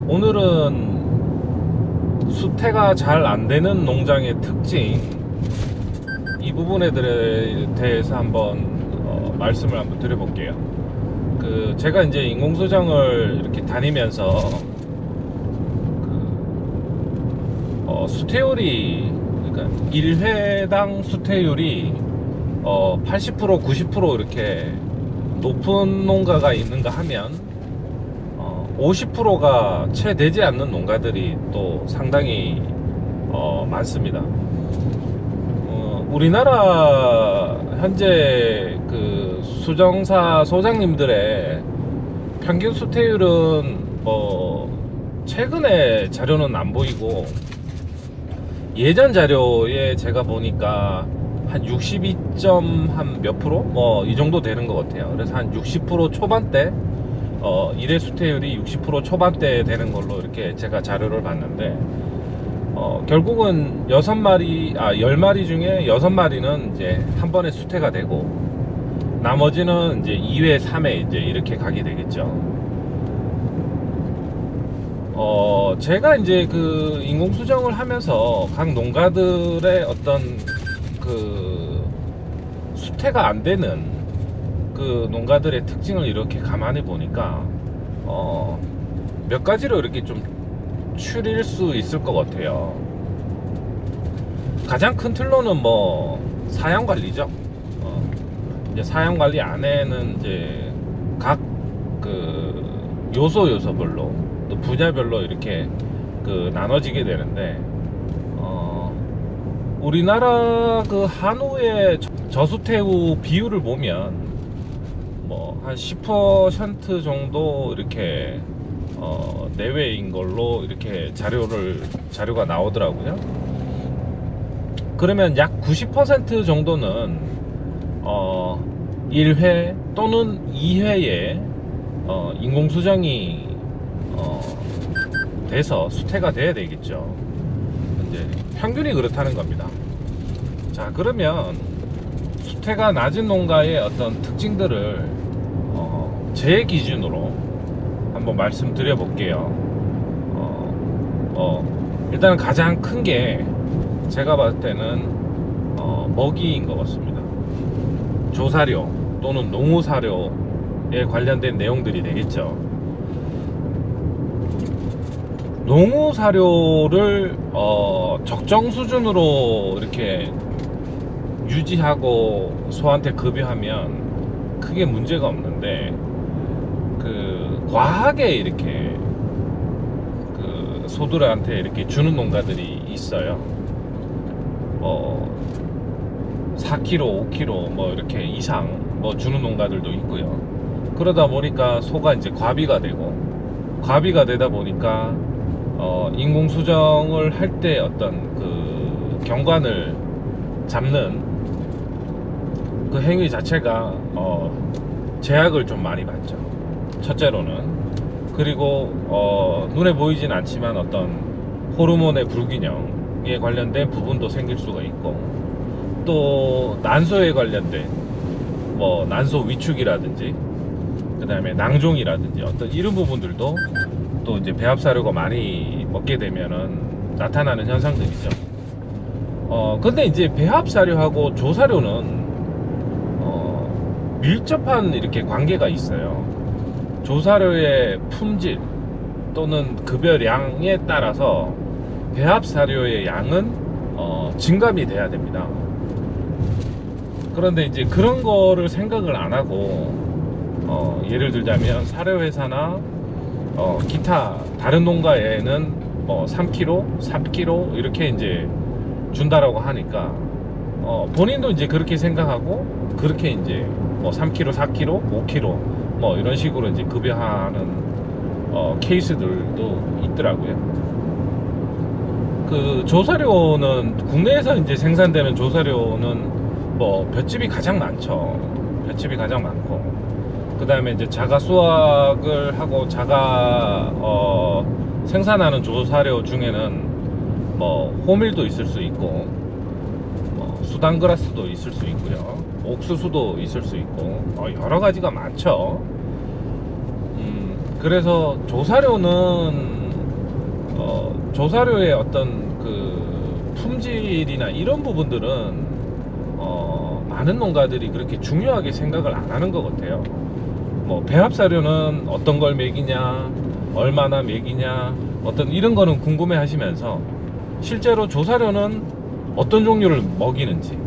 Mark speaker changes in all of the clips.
Speaker 1: 오늘은 수태가 잘 안되는 농장의 특징, 이 부분에 대해서 한번 말씀을 한번 드려볼게요. 제가 이제 인공수정을 이렇게 다니면서 수태율이, 그러니까 1회당 수태율이 80% 90% 이렇게 높은 농가가 있는가 하면 50%가 채 되지 않는 농가들이 또 상당히 많습니다. 우리나라 현재 그 수정사 소장님들의 평균 수태율은 최근에 자료는 안 보이고, 예전 자료에 제가 보니까 한 62점 한 몇 프로? 이 정도 되는 것 같아요. 그래서 한 60% 초반대, 1회 수태율이 60% 초반대 되는 걸로 이렇게 제가 자료를 봤는데, 결국은 10마리 중에 6마리는 이제 한 번에 수태가 되고, 나머지는 이제 2회, 3회 이제 이렇게 가게 되겠죠. 제가 이제 그 인공수정을 하면서 각 농가들의 어떤 그 수태가 안 되는 그 농가들의 특징을 이렇게 가만히 보니까 몇 가지로 이렇게 좀 추릴 수 있을 것 같아요. 가장 큰 틀로는 사양 관리죠. 이제 사양 관리 안에는 이제 각 그 요소별로 또 분야별로 이렇게 나눠지게 되는데, 우리나라 그 한우의 저수태우 비율을 보면 한 10% 정도 이렇게 내외인 걸로 이렇게 자료가 나오더라고요. 그러면 약 90% 정도는 1회 또는 2회에 인공수정이 돼서 수태가 돼야 되겠죠. 이제 평균이 그렇다는 겁니다. 자, 그러면 수태가 낮은 농가의 어떤 특징들을 제 기준으로 한번 말씀드려 볼게요. 일단은 가장 큰 게 제가 봤을 때는 먹이인 것 같습니다. 조사료 또는 농우사료에 관련된 내용들이 되겠죠. 농우사료를 적정 수준으로 이렇게 유지하고 소한테 급여하면 크게 문제가 없는데, 과하게 이렇게 소들한테 이렇게 주는 농가들이 있어요. 4kg, 5kg 이렇게 이상 주는 농가들도 있고요. 그러다 보니까 소가 이제 과비가 되다 보니까 인공수정을 할 때 어떤 그 경관을 잡는 그 행위 자체가 제약을 좀 많이 받죠. 첫째로는. 그리고 눈에 보이진 않지만 어떤 호르몬의 불균형에 관련된 부분도 생길 수가 있고, 또 난소에 관련된 난소 위축이라든지, 그 다음에 낭종이라든지 어떤 이런 부분들도 또 이제 배합사료가 많이 먹게 되면은 나타나는 현상들이죠. 근데 이제 배합사료하고 조사료는 밀접한 이렇게 관계가 있어요. 조사료의 품질 또는 급여량에 따라서 배합사료의 양은 증감이 돼야 됩니다. 그런데 이제 그런 거를 생각을 안 하고, 예를 들자면 사료회사나 기타 다른 농가에는 3kg, 4kg 이렇게 이제 준다라고 하니까, 본인도 이제 그렇게 생각하고 그렇게 이제 3kg, 4kg, 5kg 이런 식으로 이제 급여하는 케이스들도 있더라고요. 그 조사료는 국내에서 이제 생산되는 조사료는 볏집이 가장 많죠. 볏집이 가장 많고, 그 다음에 이제 자가 수확을 하고 자가 생산하는 조사료 중에는 호밀도 있을 수 있고, 수단그라스도 있을 수 있고요, 옥수수도 있을 수 있고, 여러 가지가 많죠. 그래서 조사료는 조사료의 어떤 그 품질이나 이런 부분들은 많은 농가들이 그렇게 중요하게 생각을 안 하는 것 같아요. 뭐 배합사료는 어떤 걸 먹이냐, 얼마나 먹이냐, 어떤 이런 거는 궁금해 하시면서 실제로 조사료는 어떤 종류를 먹이는지,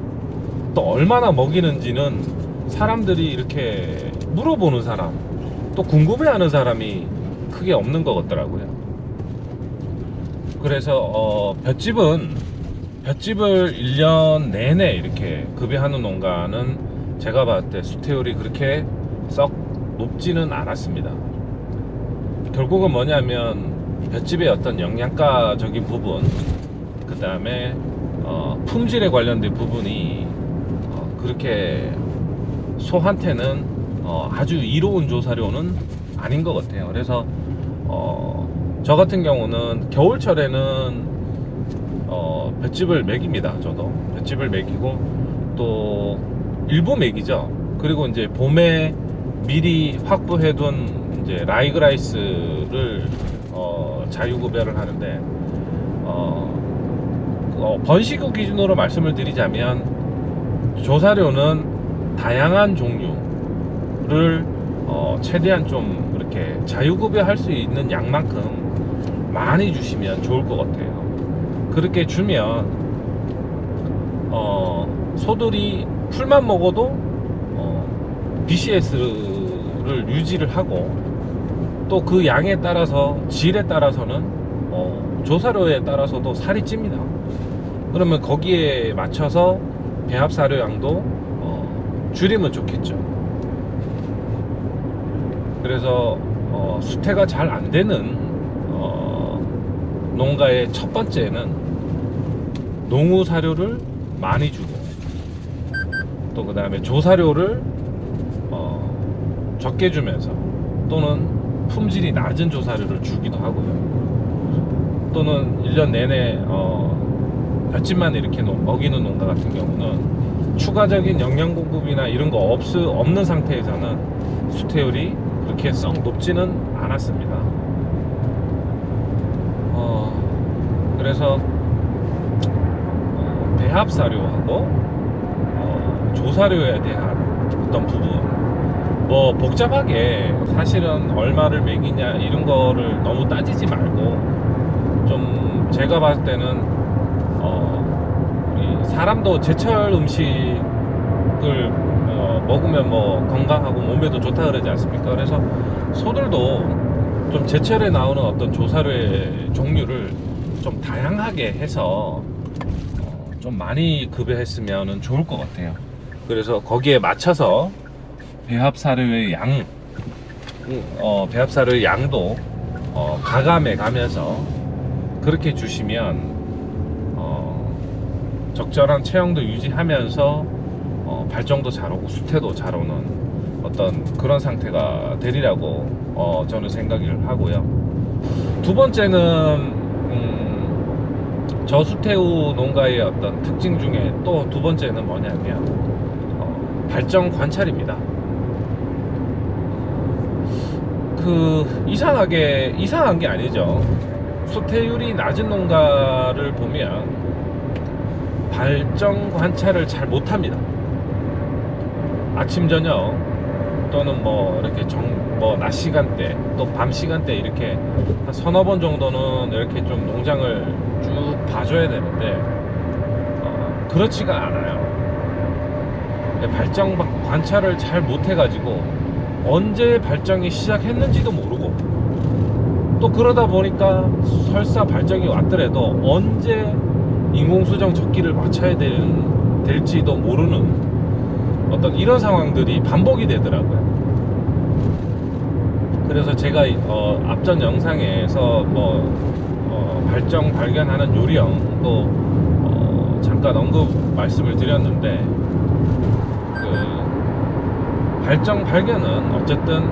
Speaker 1: 또 얼마나 먹이는지는 사람들이 이렇게 물어보는 사람, 또 궁금해하는 사람이 크게 없는 것 같더라고요. 그래서 볏짚을 1년 내내 이렇게 급여하는 농가는 제가 봤을 때 수태율이 그렇게 썩 높지는 않았습니다. 결국은 뭐냐면 볏짚의 어떤 영양가적인 부분, 그 다음에 품질에 관련된 부분이 그렇게 소한테는 아주 이로운 조사료는 아닌 것 같아요. 그래서 저 같은 경우는 겨울철에는 볏짚을 먹입니다. 저도 볏짚을 먹이고 또 일부 먹이죠. 그리고 이제 봄에 미리 확보해둔 이제 라이그라이스를 자유급여를 하는데 번식구 기준으로 말씀을 드리자면 조사료는 다양한 종류를 최대한 좀 이렇게 자유급여할 수 있는 양만큼 많이 주시면 좋을 것 같아요. 그렇게 주면 소들이 풀만 먹어도 BCS를 유지를 하고 또 그 양에 따라서 질에 따라서는 조사료에 따라서도 살이 찝니다. 그러면 거기에 맞춰서 배합사료 양도 줄이면 좋겠죠. 그래서 수태가 잘 안 되는 농가의 첫 번째는 농우 사료를 많이 주고 또 그 다음에 조사료를 적게 주면서 또는 품질이 낮은 조사료를 주기도 하고요. 또는 1년 내내 볏짚만 이렇게 먹이는 농가 같은 경우는 추가적인 영양 공급이나 이런 거 없는 상태에서는 수태율이 그렇게 썩 높지는 않았습니다. 그래서 배합사료하고 조사료에 대한 어떤 부분, 뭐 복잡하게 사실은 얼마를 먹이냐 이런 거를 너무 따지지 말고 좀 제가 봤을 때는 우리 사람도 제철 음식을 먹으면 뭐 건강하고 몸에도 좋다 그러지 않습니까? 그래서 소들도 좀 제철에 나오는 어떤 조사료의 종류를 좀 다양하게 해서 좀 많이 급여했으면 좋을 것 같아요. 그래서 거기에 맞춰서 배합사료의 양도 가감해 가면서 그렇게 주시면 적절한 체형도 유지하면서 발정도 잘 오고 수태도 잘 오는 어떤 그런 상태가 되리라고 저는 생각을 하고요. 두 번째는 저수태우 농가의 어떤 특징 중에 또 두 번째는 뭐냐면 발정 관찰입니다. 이상한 게 아니죠. 수태율이 낮은 농가를 보면 발정 관찰을 잘 못합니다. 아침 저녁 또는 뭐 이렇게 낮 시간대 또 밤 시간대 이렇게 한 서너 번 정도는 이렇게 좀 농장을 쭉 봐줘야 되는데 그렇지가 않아요. 발정 관찰을 잘 못해가지고 언제 발정이 시작했는지도 모르고 또 그러다 보니까 설사 발정이 왔더라도 언제 인공수정 적기를 맞춰야 될지도 모르는 어떤 이런 상황들이 반복이 되더라고요. 그래서 제가 앞전 영상에서 발정 발견하는 요령도 잠깐 말씀을 드렸는데 발정 발견은 어쨌든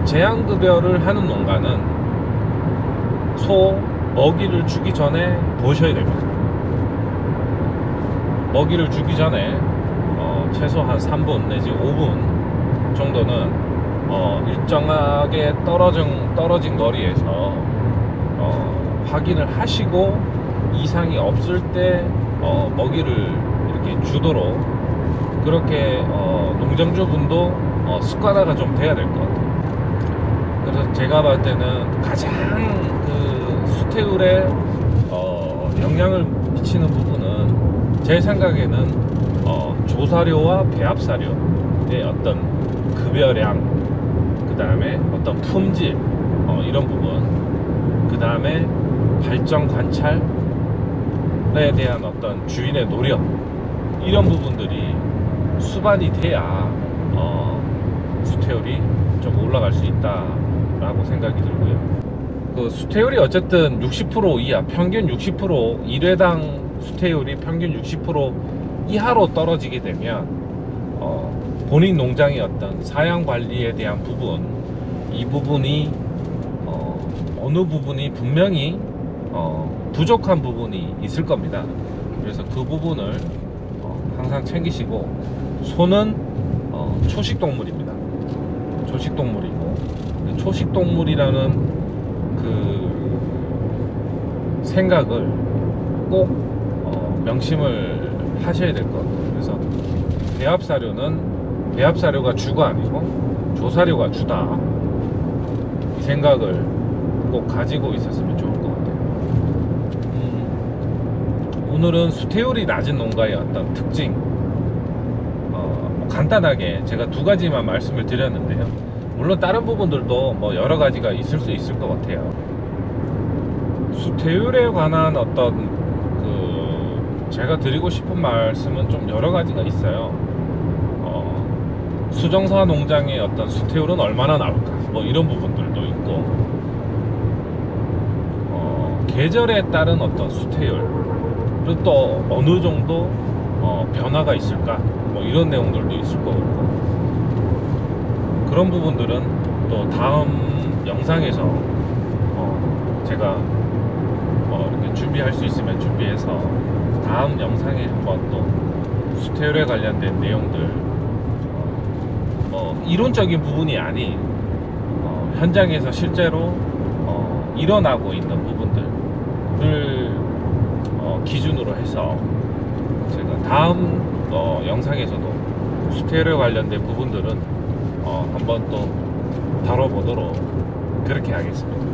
Speaker 1: 제한급여를 하는 농가는 소 먹이를 주기 전에 보셔야 됩니다. 먹이를 주기 전에 최소 한 3분 내지 5분 정도는 일정하게 떨어진 거리에서 확인을 하시고 이상이 없을 때 먹이를 이렇게 주도록 그렇게 농장주분도 습관화가 좀 돼야 될 것 같아요. 그래서 제가 봤을 때는 가장 그 수태율에 영향을 미치는 부분은 제 생각에는 조사료와 배합사료의 어떤 급여량, 그 다음에 어떤 품질, 이런 부분, 그 다음에 발정 관찰에 대한 어떤 주인의 노력, 이런 부분들이 수반이 돼야 수태율이 좀 올라갈 수 있다라고 생각이 들고요. 그 수태율이 어쨌든 60% 이하, 평균 60%, 1회당 수태율이 평균 60% 이하로 떨어지게 되면 본인 농장의 어떤 사양 관리에 대한 부분, 이 부분이 어느 부분이 분명히 부족한 부분이 있을 겁니다. 그래서 그 부분을 항상 챙기시고, 소는 초식동물입니다. 초식동물이고, 초식동물이라는 그 생각을 꼭 명심을 하셔야 될 것 같아요. 그래서 배합사료가 주가 아니고 조사료가 주다, 이 생각을 꼭 가지고 있었으면 좋을 것 같아요. 오늘은 수태율이 낮은 농가의 어떤 특징, 간단하게 제가 두 가지만 말씀을 드렸는데요. 물론 다른 부분들도 뭐 여러 가지가 있을 수 있을 것 같아요. 수태율에 관한 어떤 제가 드리고 싶은 말씀은 좀 여러 가지가 있어요. 수정사 농장의 어떤 수태율은 얼마나 나올까, 뭐 이런 부분들도 있고, 계절에 따른 어떤 수태율은 또 어느 정도 변화가 있을까, 뭐 이런 내용들도 있을 거고, 그런 부분들은 또 다음 영상에서 제가 이렇게 준비할 수 있으면 준비해서 다음 영상에 한번 또 수태율에 관련된 내용들, 이론적인 부분이 아닌 현장에서 실제로 일어나고 있는 부분들을 기준으로 해서 제가 다음 영상에서도 수태율에 관련된 부분들은 한번 또 다뤄보도록 그렇게 하겠습니다.